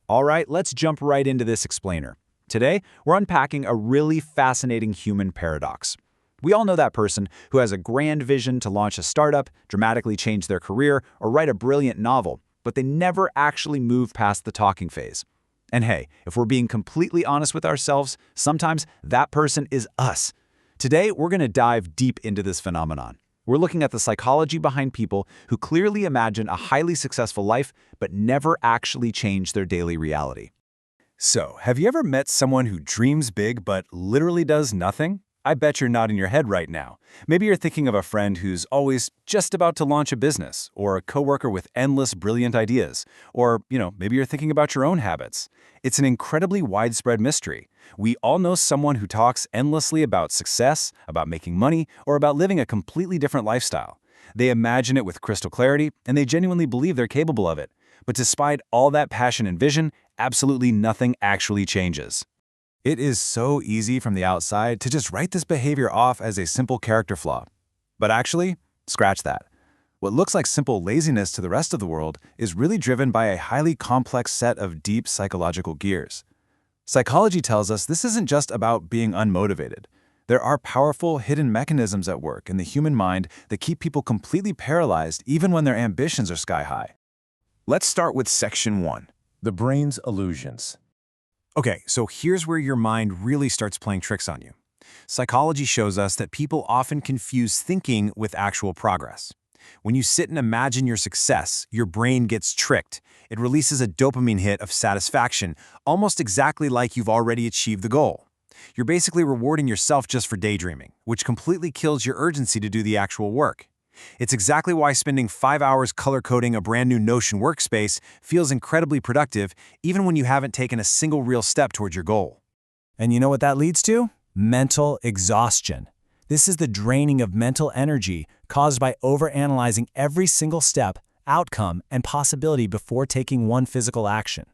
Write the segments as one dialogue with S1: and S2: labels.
S1: All right, let's jump right into this explainer. Today, we're unpacking a really fascinating human paradox. We all know that person who has a grand vision to launch a startup, dramatically change their career, or write a brilliant novel, but they never actually move past the talking phase. And hey, if we're being completely honest with ourselves, sometimes that person is us. Today, we're going to dive deep into this phenomenon. We're looking at the psychology behind people who clearly imagine a highly successful life, but never actually change their daily reality.
S2: So, have you ever met someone who dreams big but literally does nothing? I bet you're nodding your head right now. Maybe you're thinking of a friend who's always just about to launch a business, or a coworker with endless brilliant ideas, or, maybe you're thinking about your own habits. It's an incredibly widespread mystery. We all know someone who talks endlessly about success, about making money, or about living a completely different lifestyle. They imagine it with crystal clarity, and they genuinely believe they're capable of it. But despite all that passion and vision, absolutely nothing actually changes. It is so easy from the outside to just write this behavior off as a simple character flaw. But actually, scratch that. What looks like simple laziness to the rest of the world is really driven by a highly complex set of deep psychological gears. Psychology tells us this isn't just about being unmotivated. There are powerful hidden mechanisms at work in the human mind that keep people completely paralyzed even when their ambitions are sky high. Let's start with Section 1, the brain's illusions. Okay, so here's where your mind really starts playing tricks on you. Psychology shows us that people often confuse thinking with actual progress. When you sit and imagine your success, your brain gets tricked. It releases a dopamine hit of satisfaction, almost exactly like you've already achieved the goal. You're basically rewarding yourself just for daydreaming, which completely kills your urgency to do the actual work. It's exactly why spending 5 hours color-coding a brand new Notion workspace feels incredibly productive, even when you haven't taken a single real step towards your goal.
S3: And you know what that leads to? Mental exhaustion. This is the draining of mental energy caused by overanalyzing every single step, outcome, and possibility before taking one physical action.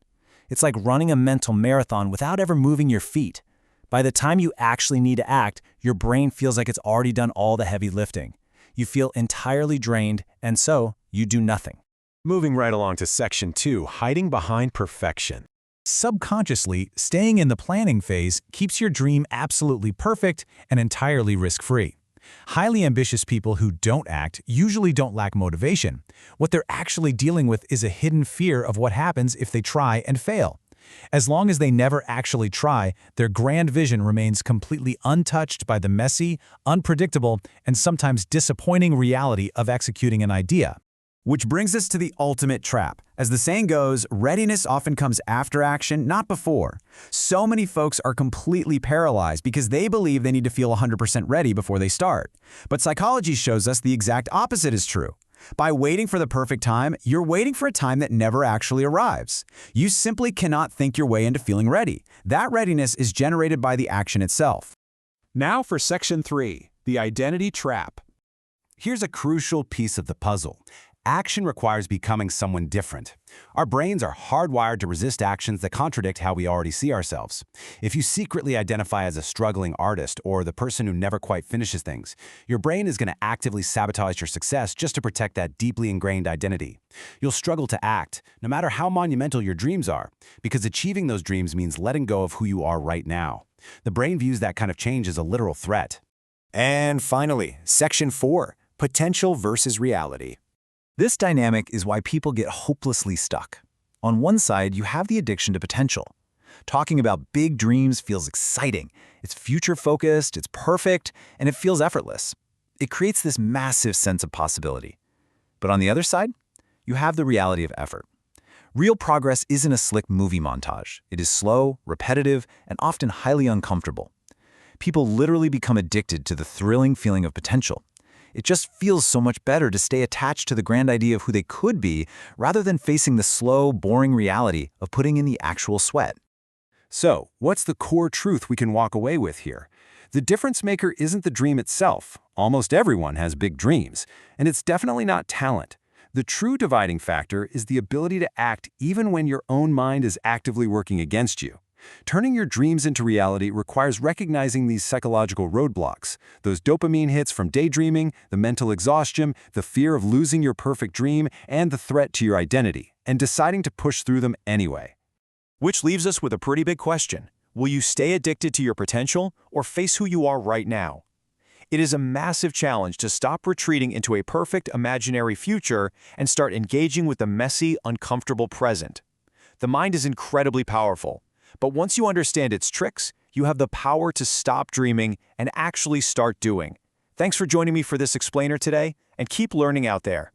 S3: It's like running a mental marathon without ever moving your feet. By the time you actually need to act, your brain feels like it's already done all the heavy lifting. You feel entirely drained, and so you do nothing.
S2: Moving right along to Section 2, hiding behind perfection.
S3: Subconsciously, staying in the planning phase keeps your dream absolutely perfect and entirely risk-free. Highly ambitious people who don't act usually don't lack motivation. What they're actually dealing with is a hidden fear of what happens if they try and fail. As long as they never actually try, their grand vision remains completely untouched by the messy, unpredictable, and sometimes disappointing reality of executing an idea.
S1: Which brings us to the ultimate trap. As the saying goes, readiness often comes after action, not before. So many folks are completely paralyzed because they believe they need to feel 100% ready before they start. But psychology shows us the exact opposite is true. By waiting for the perfect time, you're waiting for a time that never actually arrives. You simply cannot think your way into feeling ready. That readiness is generated by the action itself.
S2: Now for Section 3, the identity trap. Here's a crucial piece of the puzzle. Action requires becoming someone different. Our brains are hardwired to resist actions that contradict how we already see ourselves. If you secretly identify as a struggling artist or the person who never quite finishes things, your brain is going to actively sabotage your success just to protect that deeply ingrained identity. You'll struggle to act, no matter how monumental your dreams are, because achieving those dreams means letting go of who you are right now. The brain views that kind of change as a literal threat.
S1: And finally, Section 4, potential versus reality. This dynamic is why people get hopelessly stuck. On one side, you have the addiction to potential. Talking about big dreams feels exciting. It's future-focused, it's perfect, and it feels effortless. It creates this massive sense of possibility. But on the other side, you have the reality of effort. Real progress isn't a slick movie montage. It is slow, repetitive, and often highly uncomfortable. People literally become addicted to the thrilling feeling of potential. It just feels so much better to stay attached to the grand idea of who they could be rather than facing the slow, boring reality of putting in the actual sweat.
S2: So, what's the core truth we can walk away with here? The difference maker isn't the dream itself. Almost everyone has big dreams, and it's definitely not talent. The true dividing factor is the ability to act even when your own mind is actively working against you. Turning your dreams into reality requires recognizing these psychological roadblocks, those dopamine hits from daydreaming, the mental exhaustion, the fear of losing your perfect dream, and the threat to your identity, and deciding to push through them anyway.
S1: Which leaves us with a pretty big question. Will you stay addicted to your potential or face who you are right now? It is a massive challenge to stop retreating into a perfect imaginary future and start engaging with the messy, uncomfortable present. The mind is incredibly powerful, but once you understand its tricks, you have the power to stop dreaming and actually start doing. Thanks for joining me for this explainer today, and keep learning out there.